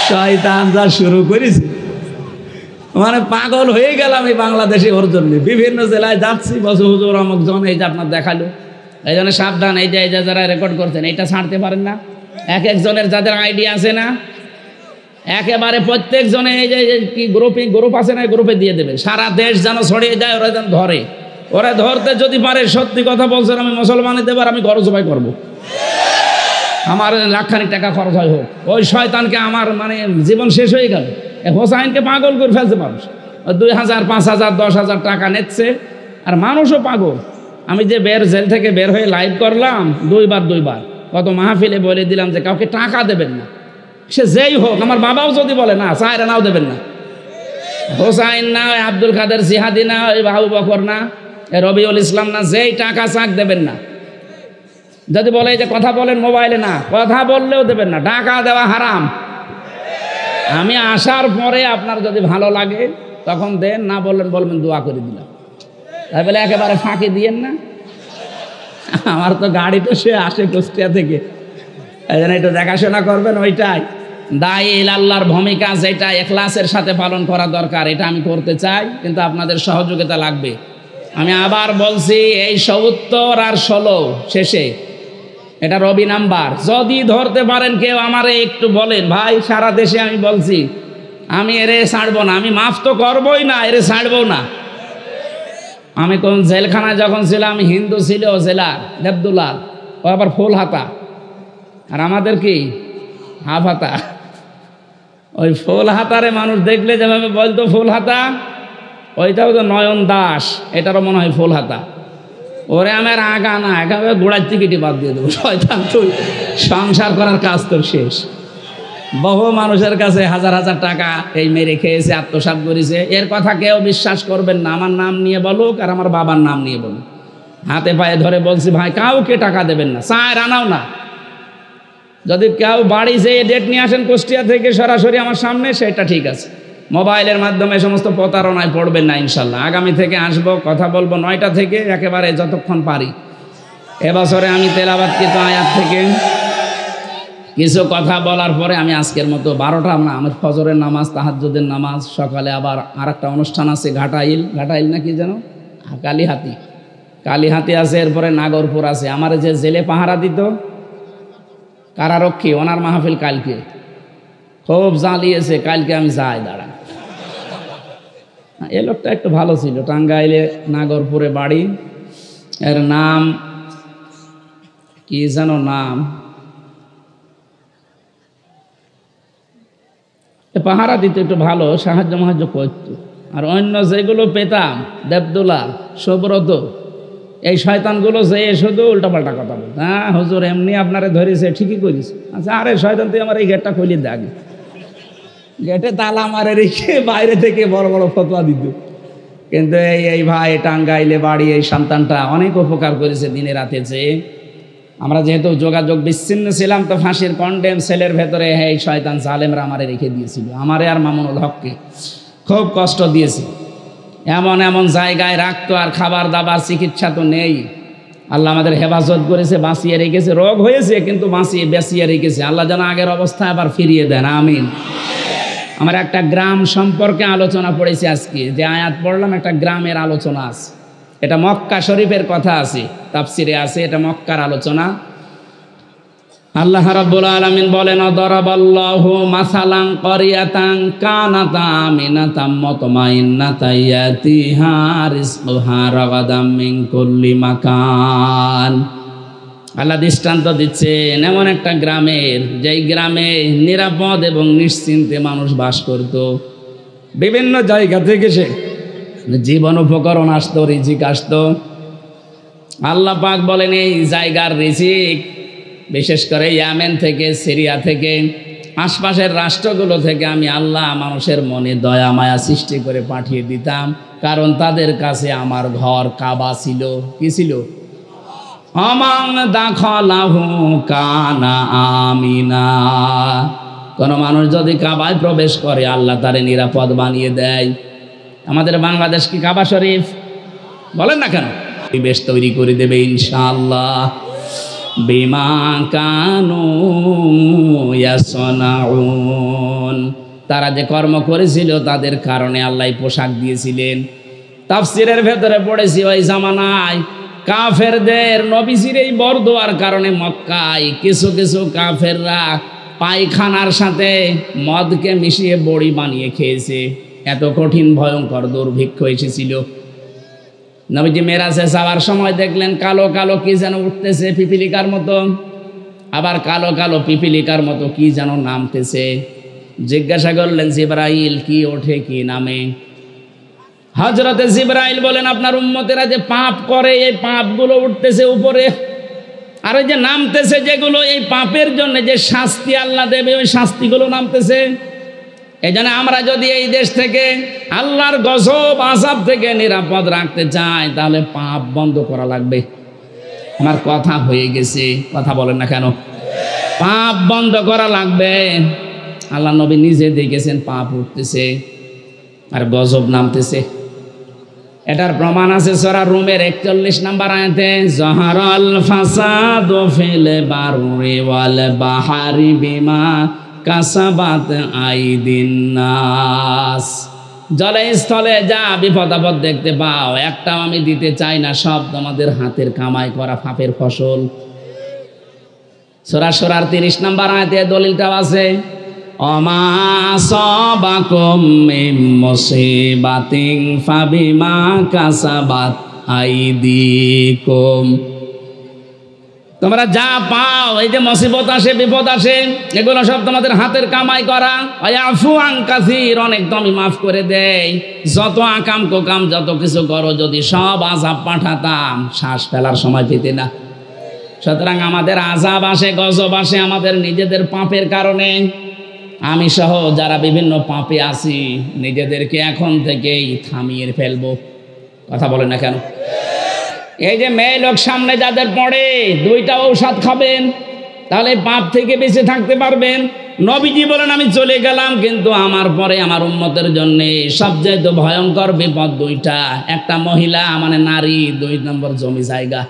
Speaker 1: শয়তান যা শুরু করেছি, মানে পাগল হয়ে গেলাম এই বাংলাদেশে ওর জন্য। বিভিন্ন জেলায় যাচ্ছি, বসে হুজুর অমুক জন এই যে আপনার দেখালো, এই জন্য সাবধান। এই যে যারা রেকর্ড করছেন এইটা ছাড়তে পারেন না। এক একজনের যাদের আইডিয়া আছে না, একেবারে প্রত্যেক জনে এই যে কি গ্রুপ আছে না, গ্রুপে দিয়ে দেবে। সারা দেশ যেন ছড়িয়ে যায়, ওরা যেন ধরে। ওরা ধরতে যদি পারে, সত্যি কথা বলছেন, আমি মুসলমানের দেবার আমি গরজ উপায় করবো। আমার লাখখানিক টাকা খরচ হয় হোক, ওই শয়তানকে আমার মানে জীবন শেষ হয়ে গেল। হোসাইনকে পাগল করে ফেলছে মানুষ, 2000 5000 10,000 টাকা নিচ্ছে, আর মানুষও পাগল। আমি যে জেল থেকে বের হয়ে লাইভ করলাম 2বার কত মাহফিলে বলে দিলাম যে কাউকে টাকা দেবেন না, সে যেই হোক। আমার বাবাও যদি বলে না, চায়রা নাও দেবেন না। হোসাইন না, আব্দুল কাদের জিহাদি না, আবু বকর না, রবিউল ইসলাম না, যেই টাকা চাক দেবেন না। যদি বলে যে কথা বলেন মোবাইলে, না, কথা বললেও দেবেন না, টাকা দেওয়া হারাম। আমি আসার পরে আপনার যদি ভালো লাগে তখন দেন, না বলবেন দোয়া করে দিলাম। তাই বলে একেবারে ফাঁকি দিয়েন না। আমার তো গাড়িটা সে আসে কুষ্টিয়া থেকে, এই জন্য একটু দেখাশোনা করবেন। ওইটাই দায়ী আল্লাহর ভূমিকা, যেটা ইখলাসের সাথে পালন করা দরকার, এটা আমি করতে চাই, কিন্তু আপনাদের সহযোগিতা লাগবে। আমি আবার বলছি, এই 70 আর 16 শেষে এটা রবি নাম্বার। যদি ধরতে পারেন কেউ, আমারে একটু বলেন ভাই। সারা দেশে আমি বলছি, আমি এরে ছাড়বো না, আমি মাফ তো করবোই না, এরে ছাড়বো না। আমি কোন জেলখানায় যখন ছিলাম, হিন্দু ছিল জেলা দেবদুলাল, ও আবার ফুল হাতা, আর আমাদের কি হাফ হাতা। ওই ফুল হাতারে মানুষ দেখলে যেভাবে বলতো ফুল হাতা, ওইটাও তো নয়ন দাস, এটারও মনে হয় ফুল হাতা। ওরে আমার আগা না, একেবারে গোড়ার টিকিটি বাদ দিয়ে দেবো। শয়তান, তুই সংসার করার কাজ তোর শেষ। বহু মানুষের কাছে হাজার হাজার টাকা এই মেরে খেয়েছে, আত্মসাৎ করেছে। এর কথা কেউ বিশ্বাস করবেন না। আমার নাম নিয়ে বলুক আর আমার বাবার নাম নিয়ে বলুক, হাতে পায়ে ধরে বলছি, ভাই কাউকে টাকা দেবেন না, চায় আনাও না। যদি কেউ বাড়ি যেয়ে ডেট নিয়ে আসেন কুষ্টিয়া থেকে সরাসরি আমার সামনে, সেটা ঠিক আছে। মোবাইলের মাধ্যমে সমস্ত প্রতারণায় পড়বেন না ইনশাল্লাহ। আগামী থেকে আসবো, কথা বলবো 9টা থেকে একেবারে যতক্ষণ পারি। এবছরে আমি তেলাওয়াতকৃত আয়াত থেকে কিছু কথা বলার পরে আমি আজকের মতো 12টা না, আমার ফজরের নামাজ, তাহাজ্জুদের নামাজ, সকালে আবার আরেকটা অনুষ্ঠান আছে ঘাটাইল না কি যেন, কালীহাতি আছে, এরপরে নাগরপুর আছে। আমার যে জেলে পাহারা দিত কারারক্ষী, ওনার মাহফিল কালকে, খুব জ্বালিয়েছে। কালকে আমি যাই দাঁড়া। এ লোকটা একটু ভালো ছিল, টাঙ্গাইলে নাগরপুরে বাড়ি, এর নাম কি যেন নাম, পাহারা দিতে একটু ভালো, সাহায্য করত। আর অন্য যেগুলো পেতাম, দেবদুলা, সুব্রত, এই শয়তানগুলো যে শুধু উল্টাপাল্টা কথা বলত। হ্যাঁ হুজুর এমনি আপনারে ধরেছে, ঠিকই করিস। আচ্ছা, আরে শয়তান, তুই আমার এই গেটটা খুলে দে আগে। গেটে তালা মারে রেখে বাইরে থেকে বড় বড় ফতোয়া দিত। কিন্তু এই ভাই টাঙ্গাইলে বাড়ি, এই সন্তানটা অনেক উপকার করেছে দিনে রাতে। যে আমরা যেহেতু যোগাযোগ বিচ্ছিন্ন ছিলাম, তো ফাঁসির কন্ডেম সেলের ভেতরে এই শয়তান জালেমরা আমারে রেখে দিয়েছিল, আমারে আর মামুনুল হককে খুব কষ্ট দিয়েছে। এমন জায়গায় রাখতো, আর খাবার দাবার চিকিৎসা তো নেই। আল্লাহ আমাদের হেফাজত করেছে, বাঁচিয়ে রেখেছে। রোগ হয়েছে কিন্তু বাঁচিয়ে রেখেছে। আল্লাহ যেন আগের অবস্থায় আবার ফিরিয়ে দেন, আমিন। আমার একটা গ্রাম সম্পর্কে আলোচনা পড়েছি আজকে, যে আয়াত পড়লাম একটা গ্রামের আলোচনা আছে। এটা মক্কা শরীফের কথা আছে, তাফসিরে আছে, এটা মক্কার আলোচনা। আল্লাহ রাব্বুল আলামিন বলেন, দরাবাল্লাহু মাসালান ক্বরিয়াতান কানাত আমিনাতাম মুতমাইন্নাতান ইয়াতিহা রিজকুহা রাগাদাম মিন কুল্লি মাকান। আল্লাহ দৃষ্টান্ত দিচ্ছেন এমন একটা গ্রামের, যেই গ্রামে নিরাপদ এবং নিশ্চিন্তে মানুষ বাস করত। বিভিন্ন জায়গা থেকে সে জীবন উপকরণ আসতো, রিজিক আসতো। আল্লাহ পাক বলেন, এই জায়গার রিজিক বিশেষ করে ইয়েমেন থেকে, সিরিয়া থেকে, আশপাশের রাষ্ট্রগুলো থেকে আমি আল্লাহ মানুষের মনে দয়া মায়া সৃষ্টি করে পাঠিয়ে দিতাম, কারণ তাদের কাছে আমার ঘর কাবা ছিল। কি ছিল? আমান দাখালাহু কানা আমিনা। কোন মানুষ যদি কাবায় প্রবেশ করে আল্লাহ তারে নিরাপদ বানিয়ে দেয়। আমাদের বাংলাদেশ কি কাবা শরীফ? বলেন না কেন? পরিবেশ তৈরি করে দেবে ইনশাআল্লাহ। বিমা কানু ইয়াসনাউন, তারা যে কর্ম করেছিল তাদের কারণে আল্লাহ পোশাক দিয়েছিলেন। তাফসিরের ভেতরে পড়েছি, ওই জামানায় কাফেরদের নবীজির এই বরদোয়ার কারণে মক্কায় কিছু কিছু কাফেররা পায়খানার সাথে মদকে মিশিয়ে বড়ি বানিয়ে খেয়েছে। এত কঠিন ভয়ঙ্কর দুর্ভিক্ষ এসেছিল। নবীজি মেরাজে যাওয়ার সময় দেখলেন কালো কালো কি যেন উঠতেছে পিপিলিকার মতো, আবার কালো কালো পিপিলিকার মতো কি যেন নামতেছে। জিজ্ঞাসা করলেন, জিবরাইল কি ওঠে কি নামে? হযরতে জিবরাইল বলেন, আপনার উম্মতেরা যে পাপ করে এই পাপগুলো উঠতেছে উপরে, আর ওই যে নামতেছে যেগুলো, এই পাপের জন্য যে শাস্তি আল্লাহ দেবে ওই শাস্তিগুলো নামতেছে। এই জন্য আমরা যদি এই দেশ থেকে আল্লাহর গজব আযাব থেকে নিরাপদ রাখতে চাই, তাহলে পাপ বন্ধ করা লাগবে। আমার কথা হয়ে গেছে, কথা বলেন না কেন? পাপ বন্ধ করা লাগবে। আল্লাহ নবী নিজে দেখেছেন পাপ উঠতেছে আর গজব নামতেছে। এটার প্রমাণ আছে সূরা রুমের 41 নম্বর আয়াতে, যাহারাল ফাসাদু ফিল বাররি ওয়াল বাহরি বিমা কাসাবাত আইদিন নাস। জলে স্থলে যা বিপদ আপদ দেখতে পাও, একটাও আমি দিতে চাই না, সব তোমাদের হাতের কামাই করা পাপের ফসল। সূরা শুরার 30 নম্বর আয়াতে দলিলটাও আছে, অমা সাবাকুম মিন মুসিবাতিন ফাবিমা কাসাবাত আইদিকুম। তোমরা যা পাও, এই যে মুসিবত আসে বিপদ আসে, এগুলো সব তোমাদের হাতের কামাই করা। আয়াফু আন কাসীর, অনেক তো আমি মাফ করে দেই। যত আকাম কোকাম যত কিছু করো, যদি সব আযাব পাঠাতাম শ্বাস ফেলার সময় পেতে না। সুতরাং আমাদের আযাব আসে, গজব আসে আমাদের নিজেদের পাপের কারণে। আমি সহ যারা বিভিন্ন পাপে আছি, নিজেদেরকে এখন থেকেই থামিয়ে ফেলবো। কথা বলেন না কেন? এই যে মেয়ে লোক সামনে যাদের পড়ে, 2টা ঔষধ খাবেন, তাহলে পাপ থেকে বেঁচে থাকতে পারবেন। নবীজি বলেন, আমি চলে গেলাম কিন্তু আমার পরে আমার উম্মতের জন্য সবচেয়ে ভয়ঙ্কর বিপদ 2টা। একটা মহিলা মানে নারী, 2 নম্বর জমি জায়গা।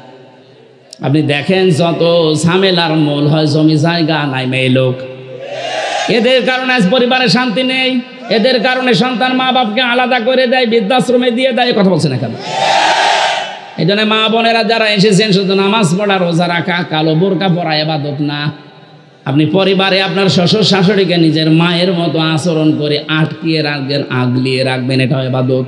Speaker 1: আপনি দেখেন যত ঝামেলার মূল হয় জমি জায়গা নাই মেয়ে লোক। এদের কারণে আজ পরিবারে শান্তি নেই, এদের কারণে সন্তান মা বাপকে আলাদা করে দেয়, বৃদ্ধাশ্রমে দিয়ে দেয়। কথা বলছে না কেন? এই জন্য মা বোনেরা যারা এসেছেন, শুধু নামাজ পড়া রোজা রাখা কালো বোরকা পরা ইবাদত না। আপনি পরিবারে আপনার শ্বশুর শাশুড়িকে নিজের মায়ের মতো আচরণ করে আটকিয়ে রাখবেন, আগলিয়ে রাখবেন, এটা ইবাদত।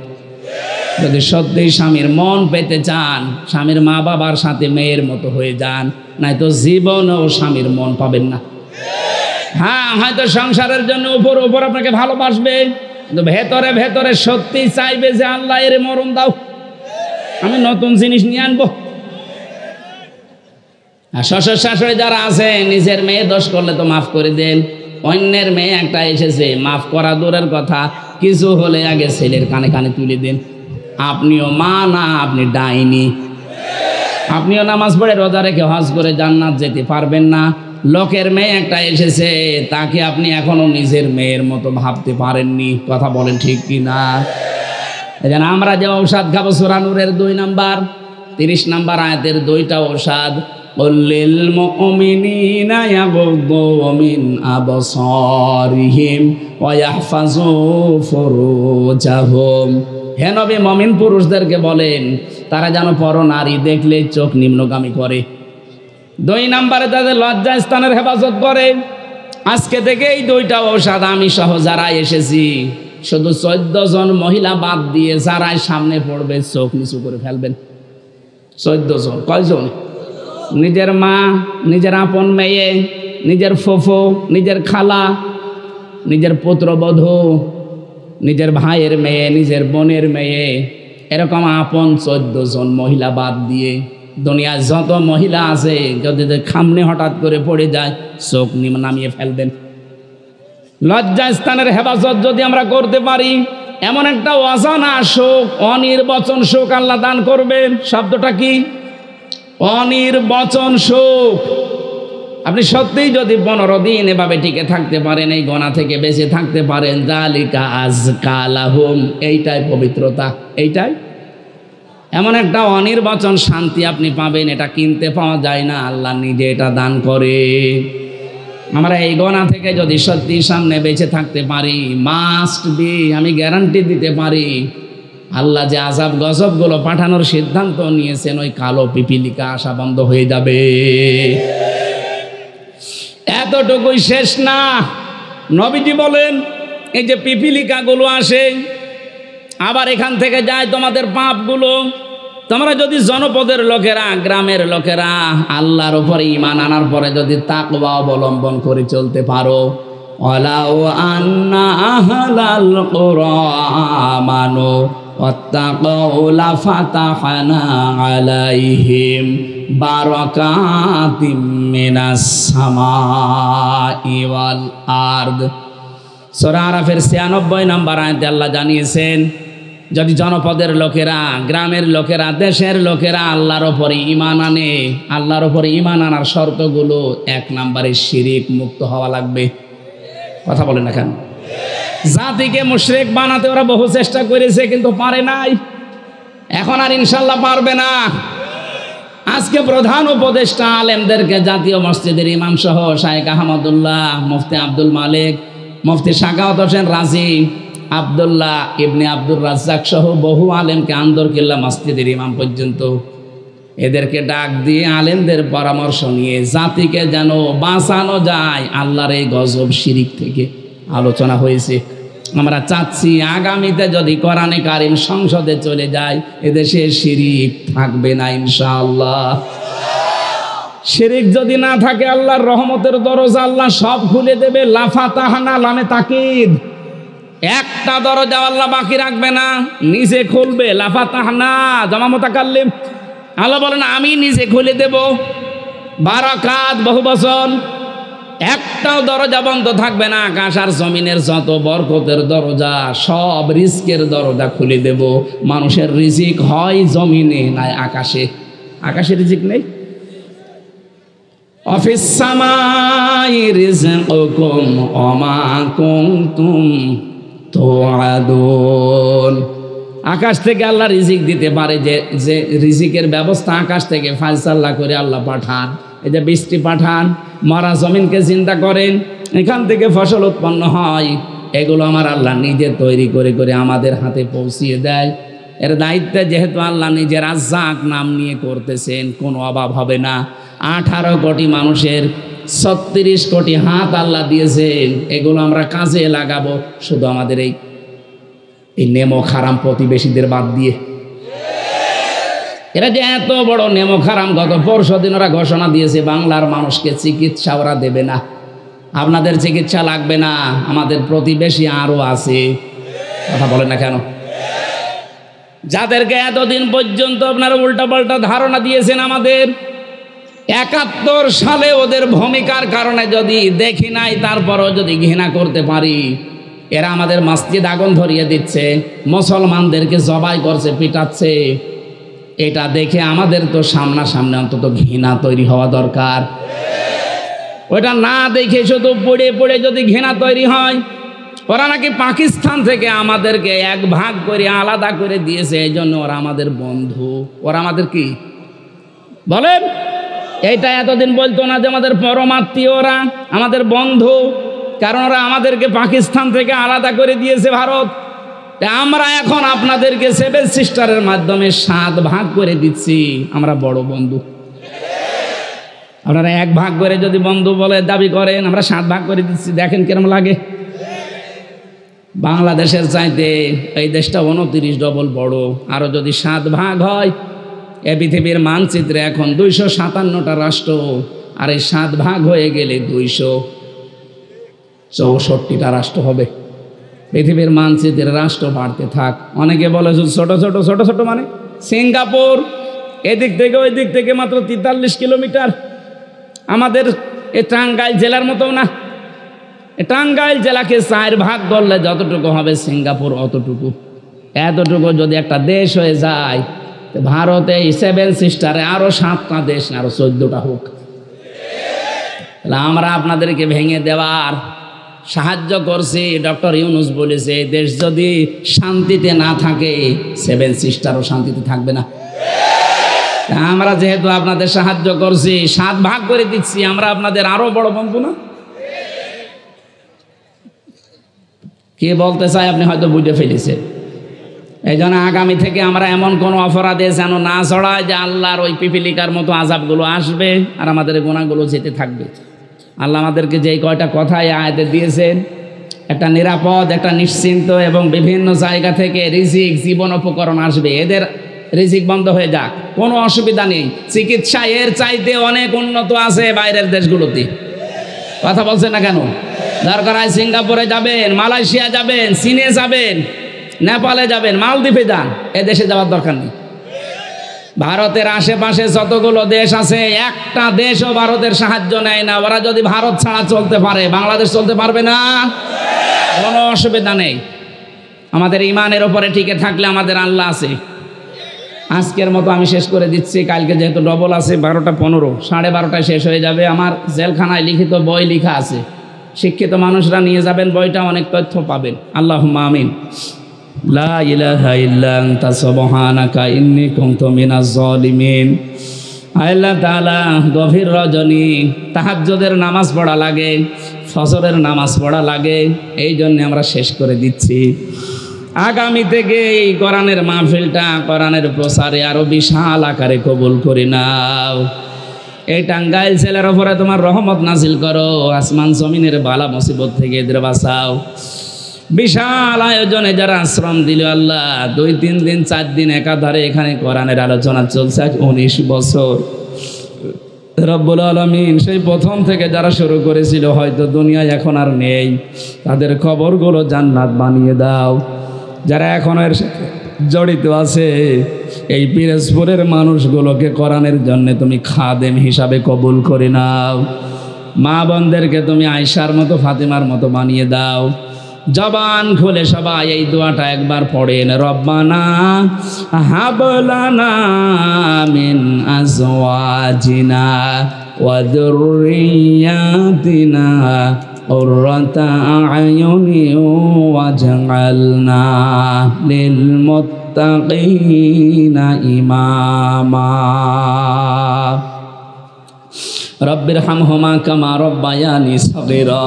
Speaker 1: যদি সত্যিই স্বামীর মন পেতে চান, স্বামীর মা বাবার সাথে মেয়ের মতো হয়ে যান, নয়তো জীবনেও স্বামীর মন পাবেন না। হ্যাঁ, হয়তো সংসারের জন্য উপর উপর আপনাকে ভালোবাসবে, কিন্তু ভেতরে ভেতরে সত্যি চাইবে যে আল্লাহ এর মরণ দাও, আমি নতুন জিনিস নিয়ে আনবো। আর শ্বশুর শাশুড়ি যারা আছে, নিজের মেয়ে দোষ করলে তো মাফ করে দেন। অন্যের মেয়ে একটা এসেছে, মাফ করা দূরের কথা, কিছু হলে আগে ছেলের কানে কানে তুলে দেন, আপনিও মা না, আপনি ডাইনি। আপনিও নামাজ পড়ে রোজা রেখে হজ করে জান্নাত যেতে পারবেন না। লোকের মেয়ে একটা এসেছে, তাকে আপনি এখনো নিজের মেয়ের মতো ভাবতে পারেননি। কথা বলেন ঠিক কি না? এজন্য আমরা যে ঔষধ খাবো সূরা নূরের 2 নাম্বার, 30 নম্বর আয়াতের 2টা ঔষধ, লিল মুমিনিনা ইয়াগুদ্দু মিন আবসারিহিম ওয়া ইয়াহফাজু ফুরুজাহুম। হে নবী, মুমিন পুরুষদেরকে বলেন তারা যেন পর নারী দেখলে চোখ নিম্নগামী করে। 2 নম্বরে তাদের লজ্জা স্থানের হেফাজত করে। আজকে থেকে এই 2টা ঔষধ আমি সহ যারা এসেছি, শুধু 14 জন মহিলা বাদ দিয়ে যারাই সামনে পড়বে চোখ নিচু করে ফেলবেন। 14 জন। কয়জন? নিজের মা, নিজের আপন মেয়ে, নিজের ফুফু, নিজের খালা, নিজের পুত্রবধূ, নিজের ভাইয়ের মেয়ে, নিজের বোনের মেয়ে, এরকম আপন 14 জন মহিলা বাদ দিয়ে দুনিয়ায় যত মহিলা আছে যদি সামনে হঠাৎ করে পড়ে যায় চোখ নামিয়ে ফেলবেন। লজ্জা স্থানের হেফাজত যদি আমরা করতে পারি, এমন একটা অজানা শোক, অনির্বচন শোক আল্লাহ দান করবেন। শব্দটা কি? অনির্বচন শোক। আপনি সত্যিই যদি 15 দিন এভাবে টিকে থাকতে পারেন, এই গোনা থেকে বেঁচে থাকতে পারেন, যালিকা আযকা লাহুম, এইটাই পবিত্রতা। এইটাই এমন একটা অনির্বচন শান্তি আপনি পাবেন, এটা কিনতে পাওয়া যায় না, আল্লাহ নিজে এটা দান করে। আমরা এই গোনা থেকে যদি সত্যি সামনে বেঁচে থাকতে পারি, মাস্ট বি, আমি গ্যারান্টি দিতে পারি, আল্লাহ যে আযাব গজবগুলো পাঠানোর সিদ্ধান্ত নিয়েছেন, ওই কালো পিপিলিকা আসা বন্ধ হয়ে যাবে। এতটুকুই শেষ না, নবীজি বলেন এই যে পিপিলিকাগুলো আসে আবার এখান থেকে যায় তোমাদের পাপগুলো। তোমরা যদি জনপদের লোকেরা, গ্রামের লোকেরা আল্লাহর উপরে ঈমান আনার পরে যদি তাকওয়া অবলম্বন করে চলতে পারো, ওয়ালাউ আন্না আহলাল কুরা আমানু ওয়াত্তাকাউ লাফাতাহনা আলাইহিম বারাকাতিম মিনাস সামাই ওয়াল আরদ। সূরা আরাফের 96 নম্বর আয়াতে আল্লাহ জানিয়েছেন, যদি জনপদের লোকেরা, গ্রামের লোকেরা, দেশের লোকেরা আল্লাহর উপরে ঈমান আনে, আল্লাহর উপরে ঈমান আনার শর্তগুলো 1 নম্বরে শিরিক মুক্ত হওয়া লাগবে। কথা বলেন না কেন? জাতিকে মুশরিক বানাতে ওরা বহু চেষ্টা করেছে কিন্তু পারে নাই, এখন আর ইনশাল্লাহ পারবে না। আজকে প্রধান উপদেষ্টা আলেমদেরকে জাতীয় মসজিদের ইমাম সহ শাইখ আহমদুল্লাহ, মুফতি আব্দুল মালিক, মুফতি সাখাওয়াত হোসেন রাজি, আব্দুল্লাহ ইবনে আব্দুর রাজ্জাক সহ বহু আলেমকে আন্দরকিল্লা মসজিদের ইমাম পর্যন্ত এদেরকে ডাক দিয়ে আলেমদের পরামর্শ নিয়ে জাতিকে যেন বাঁচানো যায় আল্লাহর এই গজব শিরিক থেকে আলোচনা হয়েছে। আমরা চাচ্ছি আগামীতে যদি কোরআনে কারিম সংসদে চলে যায়, এদেশে শিরিক থাকবে না ইনশাআল্লাহ। শিরিক যদি না থাকে, আল্লাহর রহমতের দরজা আল্লাহ সব খুলে দেবে। লাফাতাহনা, লামে তাকিদ, একটা দরজা আল্লাহ বাকি রাখবে না, নিজে খুলবে। লাফাতাহনা জামা মুতাকাল্লিম, আল্লাহ বলেন আমি নিজে খুলে দেব। বারাকাত, বহু বচন, একটাও দরজা বন্ধ থাকবে না। আকাশ আর জমিনের যত বরকতের দরজা, সব রিজকের দরজা খুলে দেব। মানুষের রিজিক হয় জমিনে, নাই আকাশে। আকাশে রিজিক নেই। অফিস সামাই রিজকুকুম ওয়া মা কুনতুম তুআদুন। আকাশ থেকে আল্লাহ রিজিক দিতে পারে, যে রিজিকের ব্যবস্থা আকাশ থেকে ফায়সালা করে আল্লাহ পাঠান। এই যে বৃষ্টি পাঠান, মরা জমিনকে চিন্তা করেন, এখান থেকে ফসল উৎপন্ন হয়, এগুলো আমার আল্লাহ নিজে তৈরি করে করে আমাদের হাতে পৌঁছিয়ে দেয়। এর দায়িত্বে যেহেতু আল্লাহ নিজের রাজ্জাক নাম নিয়ে করতেছেন, কোনো অভাব হবে না। 18 কোটি মানুষের 36 কোটি হাত আল্লাহ দিয়েছেন, এগুলো আমরা কাজে লাগাবো, শুধু আমাদের এই নেমক হারাম প্রতিবেশীদের বাদ দিয়ে। এরা যে এত বড় নেমক হারাম, গত পরশুদিন ওরা ঘোষণা দিয়েছে বাংলার মানুষকে চিকিৎসা ওরা দেবে না, আপনাদের চিকিৎসা লাগবে না, আমাদের প্রতিবেশী আরো আছে। কথা বলেন না কেন? যাদেরকে এতদিন পর্যন্ত আপনারা উল্টাপাল্টা ধারণা দিয়েছেন, আমাদের 71 সালে ওদের ভূমিকার কারণে যদি দেখি নাই, তারপরও যদি ঘৃণা করতে পারি, এরা আমাদের মসজিদ আগুন ধরিয়ে দিচ্ছে, মুসলমানদেরকে জবাই করছে, পিটাচ্ছে, এটা দেখে আমাদের তো সামনাসামনি অন্তত ঘৃণা তৈরি হওয়া দরকার। ওইটা না দেখে শুধু পড়ে পড়ে যদি ঘৃণা তৈরি হয়, ওরা নাকি পাকিস্তান থেকে আমাদেরকে এক ভাগ করে আলাদা করে দিয়েছে, এই জন্য ওরা আমাদের বন্ধু। ওরা আমাদের কি বলেন? এইটা এতদিন বলতো না যে আমাদের পরমাত্মীয়, ওরা আমাদের বন্ধু, কারণ ওরা আমাদেরকে পাকিস্তান থেকে আলাদা করে দিয়েছে ভারত। আমরা এখন আপনাদেরকে সেভেন সিস্টারের মাধ্যমে 7 ভাগ করে দিচ্ছি, আমরা বড় বন্ধু। আপনারা এক ভাগ করে যদি বন্ধু বলে দাবি করেন, আমরা 7 ভাগ করে দিচ্ছি, দেখেন কিরম লাগে। বাংলাদেশের চাইতে এই দেশটা 29 ডবল বড়। আরও যদি 7 ভাগ হয়, এ পৃথিবীর মানচিত্রে এখন 257টা রাষ্ট্র, আর এই 7 ভাগ হয়ে গেলে 264টা রাষ্ট্র হবে। পৃথিবীর মানচিত্রের রাষ্ট্র বাড়তে থাক। অনেকে বলে ছোট ছোট ছোট ছোট মানে সিঙ্গাপুর এদিক থেকে ওই দিক থেকে মাত্র 43 কিলোমিটার। আমাদের এ টাঙ্গাইল জেলার মতো না। টাঙ্গাইল জেলাকে 4 ভাগ করলে যতটুকু হবে সিঙ্গাপুর অতটুকু। এতটুকু যদি একটা দেশ হয়ে যায়, ভারতে এই 7 সিস্টারে আরো 7টা দেশ, আরো 14টা হোক। আমরা আপনাদেরকে ভেঙে দেওয়ার সাহায্য করছি। ডক্টর ইউনুস বলেছে, এই দেশ যদি শান্তিতে না থাকে, 7 সিস্টারও শান্তিতে থাকবে না। আমরা যেহেতু আপনাদের সাহায্য করছি, 7 ভাগ করে দিচ্ছি, আমরা আপনাদের আরো বড় বন্ধু না? কে বলতে চাই আপনি হয়তো বুঝে ফেলেছেন। এই জন্য আগামী থেকে আমরা এমন কোনো অপরাধে যেন না ছড়ায় যে আল্লাহর ওই পিপিলিকার মতো আযাবগুলো আসবে আর আমাদের গুনাহগুলো যেতে থাকবে। আল্লাহ আমাদেরকে যেই কয়টা কথা এই আয়াতে দিয়েছেন, একটা নিরাপদ, একটা নিশ্চিন্ত এবং বিভিন্ন জায়গা থেকে রিজিক, জীবন উপকরণ আসবে, এদের রিজিক বন্ধ হয়ে যাক, কোনো অসুবিধা নেই। চিকিৎসা এর চাইতে অনেক উন্নত আছে বাইরের দেশগুলোতে। কথা বলছেন না কেন? দরকার হয় সিঙ্গাপুরে যাবেন, মালয়েশিয়া যাবেন, চীনে যাবেন, নেপালে যাবেন, মালদ্বীপে যান, এ দেশে যাওয়ার দরকার নেই। ভারতের আশেপাশে যতগুলো দেশ আছে, একটা দেশও ভারতের সাহায্য নেয় না। ওরা যদি ভারত ছাড়া চলতে পারে, বাংলাদেশ চলতে পারবে না, কোনো অসুবিধা নেই। আমাদের ইমানের ওপরে টিকে থাকলে আমাদের আল্লাহ আছে। আজকের মতো আমি শেষ করে দিচ্ছি, কালকে যেহেতু ডবল আছে 12টা 15, 12:30টায় শেষ হয়ে যাবে। আমার জেলখানায় লিখিত বই লেখা আছে, শিক্ষিত মানুষরা নিয়ে যাবেন বইটা, অনেক তথ্য পাবেন। আল্লাহুম্মা আমিন। লা ইলাহা ইল্লা আনতা সুবহানাকা ইন্নী কুনতু মিনাজ জালিমিন। আল্লাহ তাআলা, গভীর রজনী তাহাজ্জুদের নামাজ পড়া লাগে, ফজরের নামাজ পড়া লাগে, এই জন্য আমরা শেষ করে দিচ্ছি। আগামী থেকে এই কোরআনের মাহফিলটা, কোরআনের প্রসারে আরো বিশাল আকারে কবুল করে নাও। এই টাঙ্গাইল জেলার ওপরে তোমার রহমত নাজিল করো, আসমান জমিনের বালা মুসিবত থেকে এদের বাঁচাও। বিশাল আয়োজনে যারা আশ্রম দিল আল্লাহ, 2-3 দিন 4 দিন একাধারে এখানে কোরআনের আলোচনা চলছে 19 বছর। রব্বুল আলামিন সেই প্রথম থেকে যারা শুরু করেছিল, হয়তো দুনিয়ায় এখন আর নেই, তাদের কবরগুলো জান্নাত বানিয়ে দাও। যারা এখন এর সাথে জড়িত আছে, এই পিরোজপুরের মানুষগুলোকে কোরআনের জন্য তুমি খাদেম হিসাবে কবুল করে নাও। মা বোনদেরকে তুমি আয়েশার মতো, ফাতিমার মতো বানিয়ে দাও। জবান খুলে সবাই এই দোয়াটা একবার পড়েন, রব্বানা হাবলানা মিন আজওয়াজিনা ওয়া যুররিয়াতিনা কুররাতা আ'য়ুনি ওয়াজআলনা লিল মুত্তাকিনা ইমামা। রব্বিরহামহুমা কামা রব্বায়ানি সগীরা।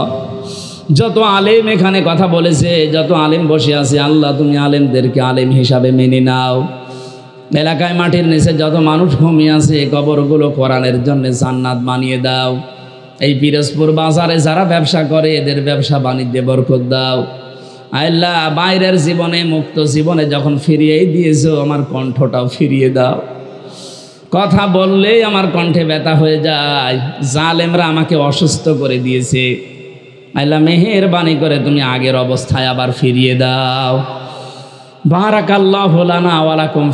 Speaker 1: যত আলেম এখানে কথা বলেছে, যত আলেম বসে আছে, আল্লাহ তুমি আলেমদেরকে আলেম হিসাবে মেনে নাও। এলাকায় মাটির নিচে যত মানুষ ঘুমিয়ে আছে, কবরগুলো কোরআনের জন্য জান্নাত বানিয়ে দাও। এই পিরোজপুর বাজারে যারা ব্যবসা করে, এদের ব্যবসা বাণিজ্যে বরকত দাও। আল্লাহ বাইরের জীবনে, মুক্ত জীবনে যখন ফিরিয়েই দিয়েছো, আমার কণ্ঠটাও ফিরিয়ে দাও। কথা বললেই আমার কণ্ঠে ব্যথা হয়ে যায়। জালেমরা আমাকে অসুস্থ করে দিয়েছে, আল্লাহ মেহেরবানি করে তুমি আগের অবস্থায় আবার ফিরিয়ে দাও। বারাকাল্লাহু লানা ওয়া লাকুম